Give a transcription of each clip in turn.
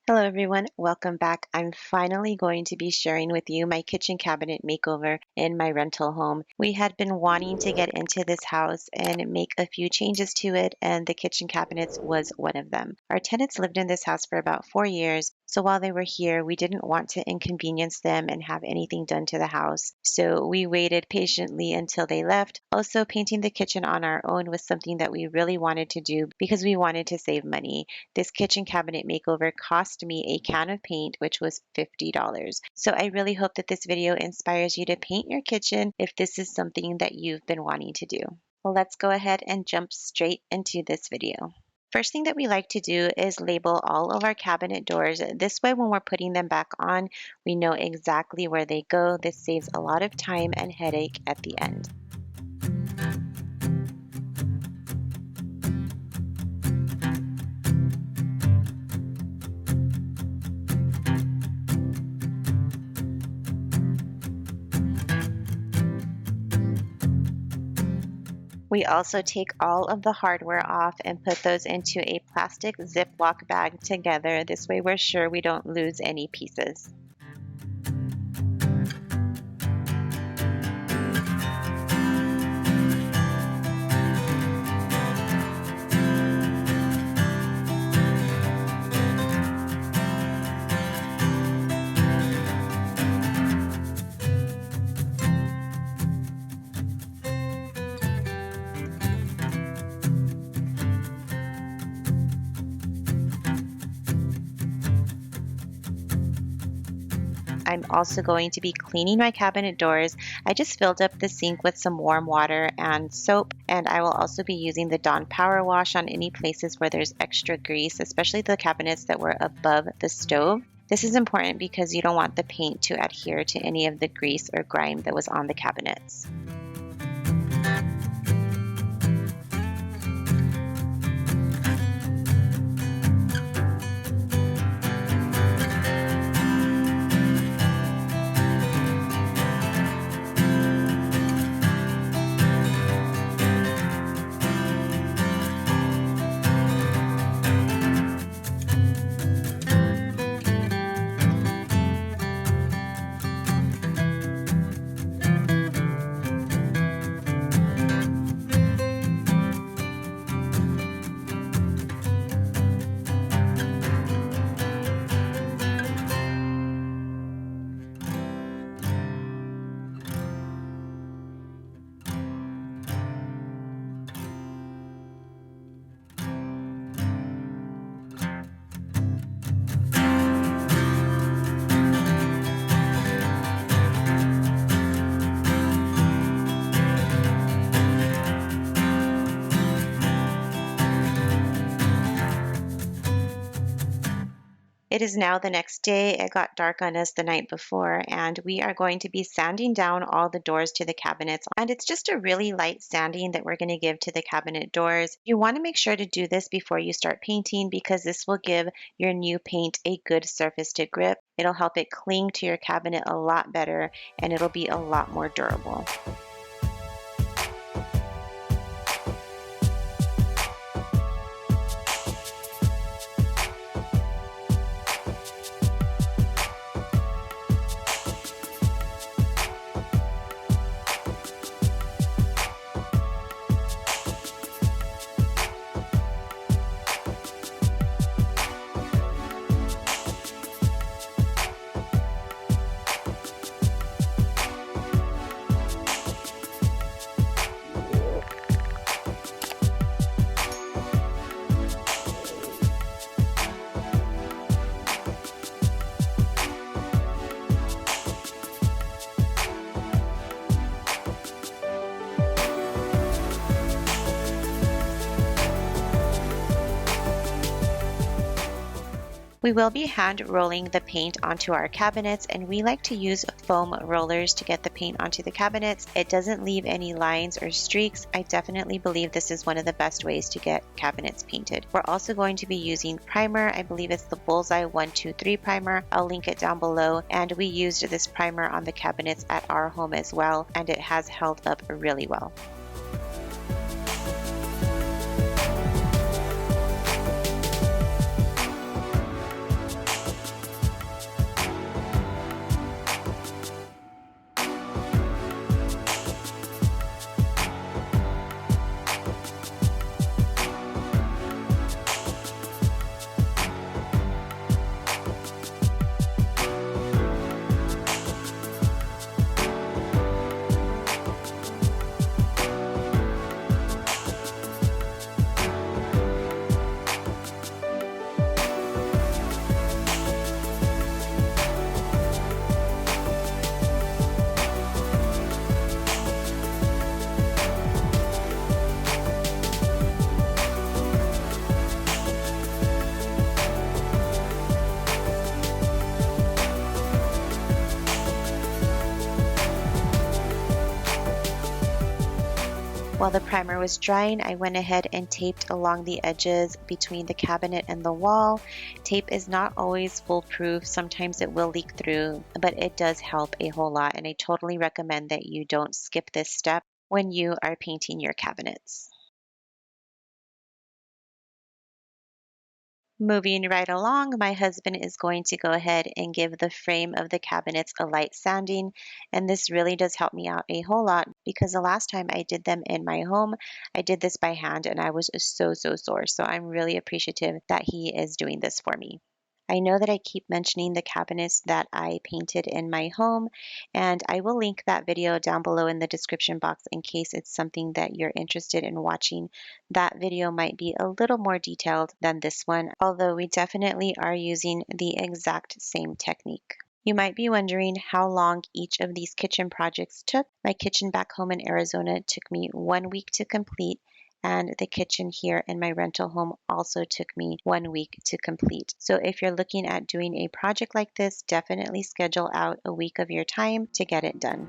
Hello everyone, welcome back. I'm finally going to be sharing with you my kitchen cabinet makeover in my rental home. We had been wanting to get into this house and make a few changes to it, and the kitchen cabinets was one of them. Our tenants lived in this house for about 4 years, so while they were here, we didn't want to inconvenience them and have anything done to the house. So we waited patiently until they left. Also, painting the kitchen on our own was something that we really wanted to do because we wanted to save money. This kitchen cabinet makeover cost me a can of paint, which was $50. So I really hope that this video inspires you to paint your kitchen if this is something that you've been wanting to do. Well, let's go ahead and jump straight into this video. First thing that we like to do is label all of our cabinet doors. This way, when we're putting them back on, we know exactly where they go. This saves a lot of time and headache at the end. We also take all of the hardware off and put those into a plastic Ziploc bag together. This way we're sure we don't lose any pieces. I'm also going to be cleaning my cabinet doors. I just filled up the sink with some warm water and soap, and I will also be using the Dawn Power Wash on any places where there's extra grease, especially the cabinets that were above the stove. This is important because you don't want the paint to adhere to any of the grease or grime that was on the cabinets. It is now the next day. It got dark on us the night before, and we are going to be sanding down all the doors to the cabinets. And it's just a really light sanding that we're going to give to the cabinet doors. You want to make sure to do this before you start painting because this will give your new paint a good surface to grip. It'll help it cling to your cabinet a lot better, and it'll be a lot more durable. We will be hand rolling the paint onto our cabinets, and we like to use foam rollers to get the paint onto the cabinets. It doesn't leave any lines or streaks. I definitely believe this is one of the best ways to get cabinets painted. We're also going to be using primer. I believe it's the Bullseye 123 primer. I'll link it down below, and we used this primer on the cabinets at our home as well, and it has held up really well. While the primer was drying, I went ahead and taped along the edges between the cabinet and the wall. Tape is not always foolproof. Sometimes it will leak through, but it does help a whole lot, and I totally recommend that you don't skip this step when you are painting your cabinets. Moving right along, my husband is going to go ahead and give the frame of the cabinets a light sanding, and this really does help me out a whole lot because the last time I did them in my home, I did this by hand and I was so sore. So I'm really appreciative that he is doing this for me. I know that I keep mentioning the cabinets that I painted in my home, and I will link that video down below in the description box in case it's something that you're interested in watching. That video might be a little more detailed than this one, although we definitely are using the exact same technique. You might be wondering how long each of these kitchen projects took. My kitchen back home in Arizona took me 1 week to complete, and the kitchen here in my rental home also took me 1 week to complete. So if you're looking at doing a project like this, definitely schedule out a week of your time to get it done.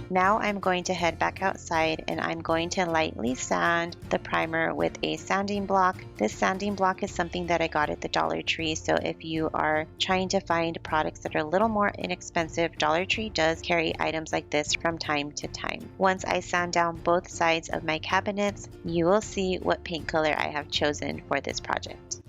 Now I'm going to head back outside and I'm going to lightly sand the primer with a sanding block. This sanding block is something that I got at the Dollar Tree, so if you are trying to find products that are a little more inexpensive, Dollar Tree does carry items like this from time to time. Once I sand down both sides of my cabinets, you will see what paint color I have chosen for this project.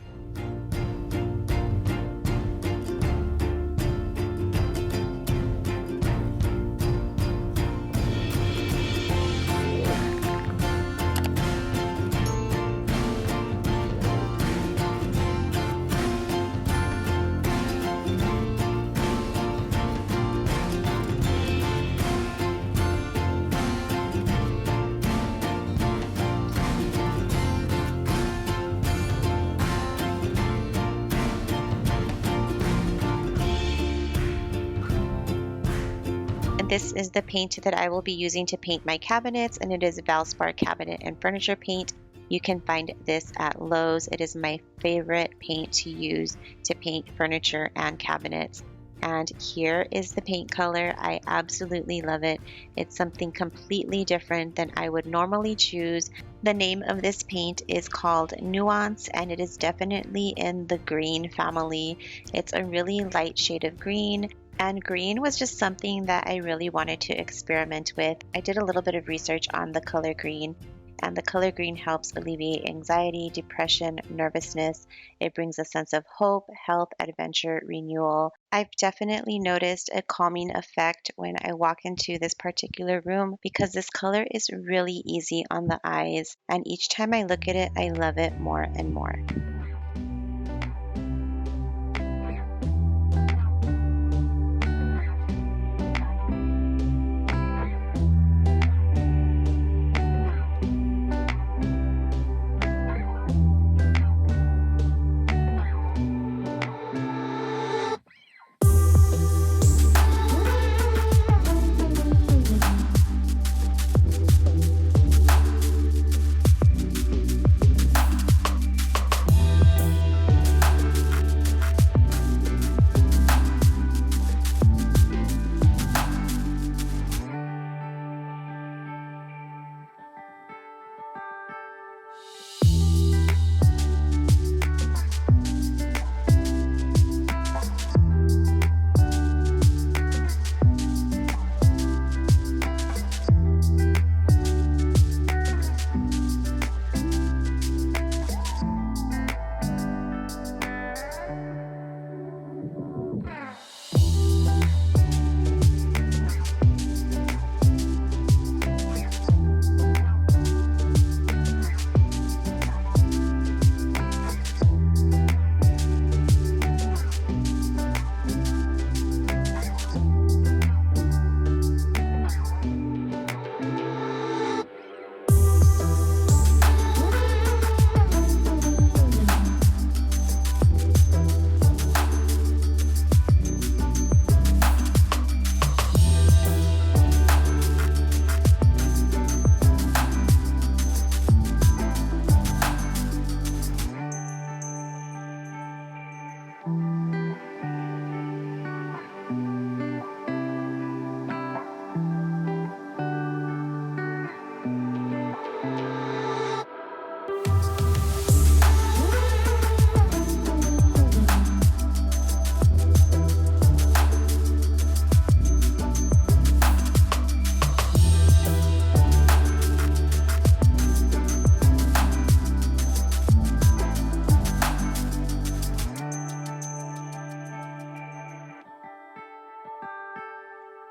This is the paint that I will be using to paint my cabinets, and it is Valspar Cabinet and Furniture Paint. You can find this at Lowe's. It is my favorite paint to use to paint furniture and cabinets. And here is the paint color. I absolutely love it. It's something completely different than I would normally choose. The name of this paint is called NUANCE, and it is definitely in the green family. It's a really light shade of green. And green was just something that I really wanted to experiment with. I did a little bit of research on the color green, and the color green helps alleviate anxiety, depression, nervousness. It brings a sense of hope, health, adventure, renewal. I've definitely noticed a calming effect when I walk into this particular room because this color is really easy on the eyes, and each time I look at it, I love it more and more.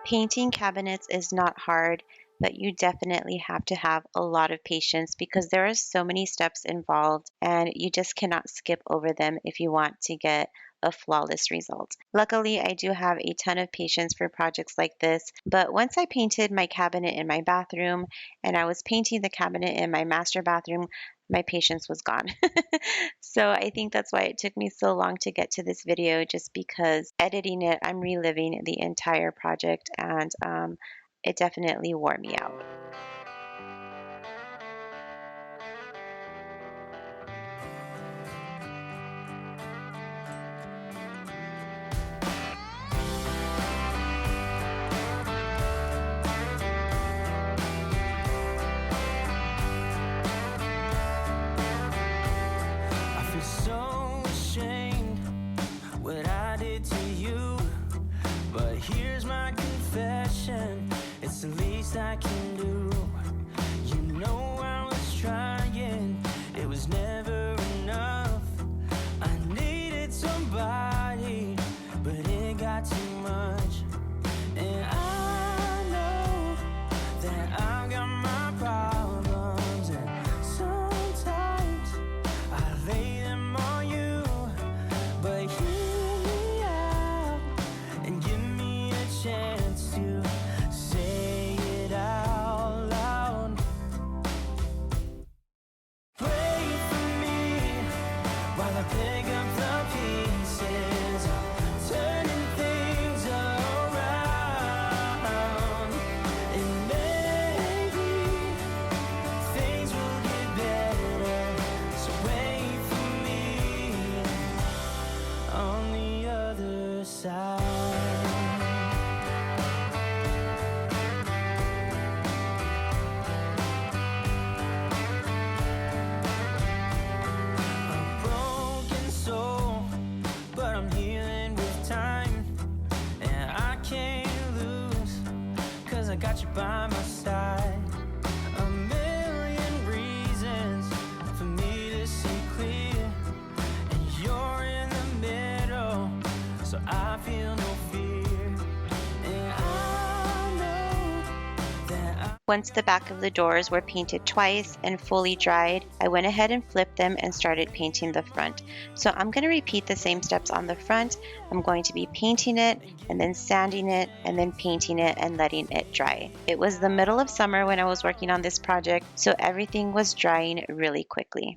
Painting cabinets is not hard, but you definitely have to have a lot of patience because there are so many steps involved and you just cannot skip over them if you want to get a flawless result. Luckily, I do have a ton of patience for projects like this, but once I painted my cabinet in my bathroom and I was painting the cabinet in my master bathroom, my patience was gone. So I think that's why it took me so long to get to this video, just because editing it, I'm reliving the entire project and it definitely wore me out. I feel so ashamed what I did to you, but here's my confession, it's the least I can do. You know I was trying, it was never enough. I needed somebody, but it got too much. And I know that I've got my problems, and sometimes I lay them on you, but hear me out and give me a chance to say it out loud. Pray for me while I pick up the pieces, turning things around, and maybe things will get better. So wait for me on the other side. A broken soul, but I'm healing with time, and I can't lose, 'cause I got you by my side. A million reasons for me to see clear, and you're in the middle, so I feel no fear. And I know that I Once the back of the doors were painted twice and fully dried, I went ahead and flipped them and started painting the front. So I'm going to repeat the same steps on the front. I'm going to be painting it and then sanding it and then painting it and letting it dry. It was the middle of summer when I was working on this project, so everything was drying really quickly.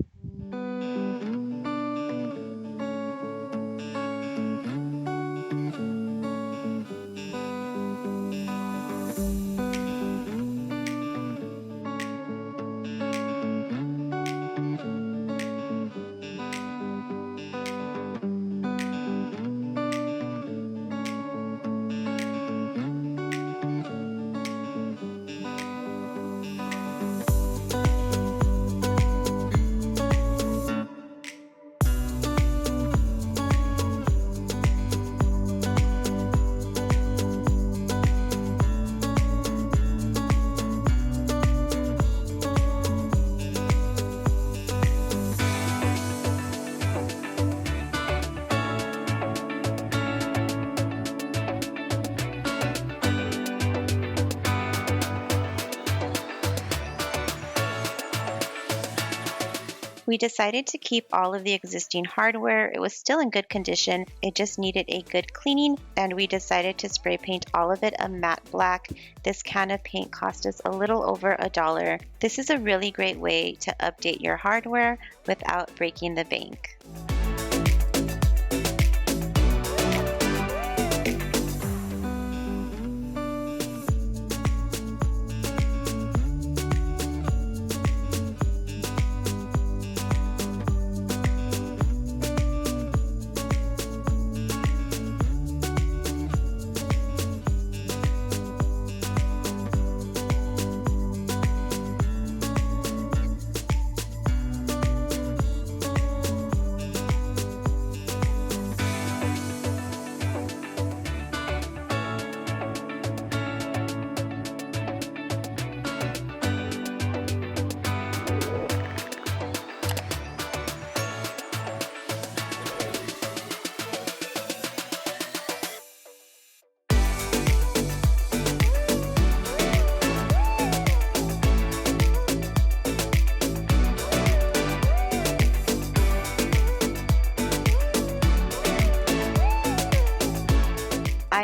We decided to keep all of the existing hardware. It was still in good condition. It just needed a good cleaning, and we decided to spray paint all of it a matte black. This can of paint cost us a little over $1. This is a really great way to update your hardware without breaking the bank.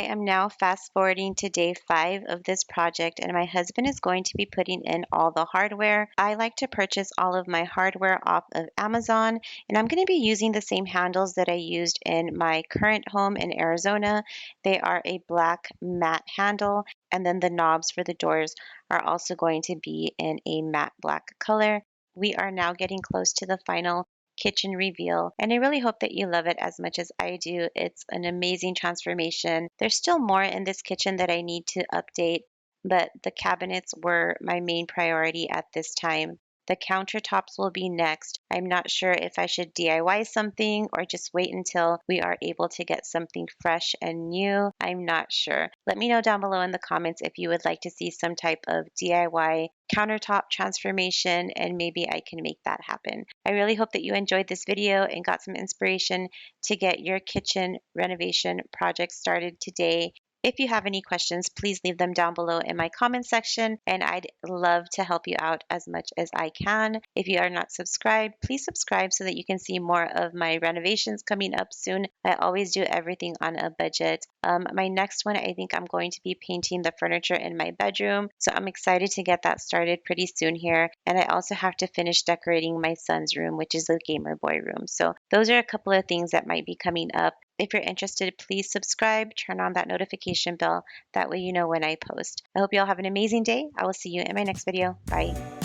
am now fast forwarding to day 5 of this project, and my husband is going to be putting in all the hardware. I like to purchase all of my hardware off of Amazon, and I'm going to be using the same handles that I used in my current home in Arizona. They are a black matte handle, and then the knobs for the doors are also going to be in a matte black color. We are now getting close to the final kitchen reveal, and I really hope that you love it as much as I do. It's an amazing transformation. There's still more in this kitchen that I need to update, but the cabinets were my main priority at this time. The countertops will be next. I'm not sure if I should DIY something or just wait until we are able to get something fresh and new. I'm not sure. Let me know down below in the comments if you would like to see some type of DIY countertop transformation, and maybe I can make that happen. I really hope that you enjoyed this video and got some inspiration to get your kitchen renovation project started today. If you have any questions, please leave them down below in my comment section, and I'd love to help you out as much as I can. If you are not subscribed, please subscribe so that you can see more of my renovations coming up soon. I always do everything on a budget. My next one, I think I'm going to be painting the furniture in my bedroom, so I'm excited to get that started pretty soon here. And I also have to finish decorating my son's room, which is the gamer boy room. So those are a couple of things that might be coming up. If you're interested, please subscribe, turn on that notification bell. That way you know when I post. I hope you all have an amazing day. I will see you in my next video. Bye.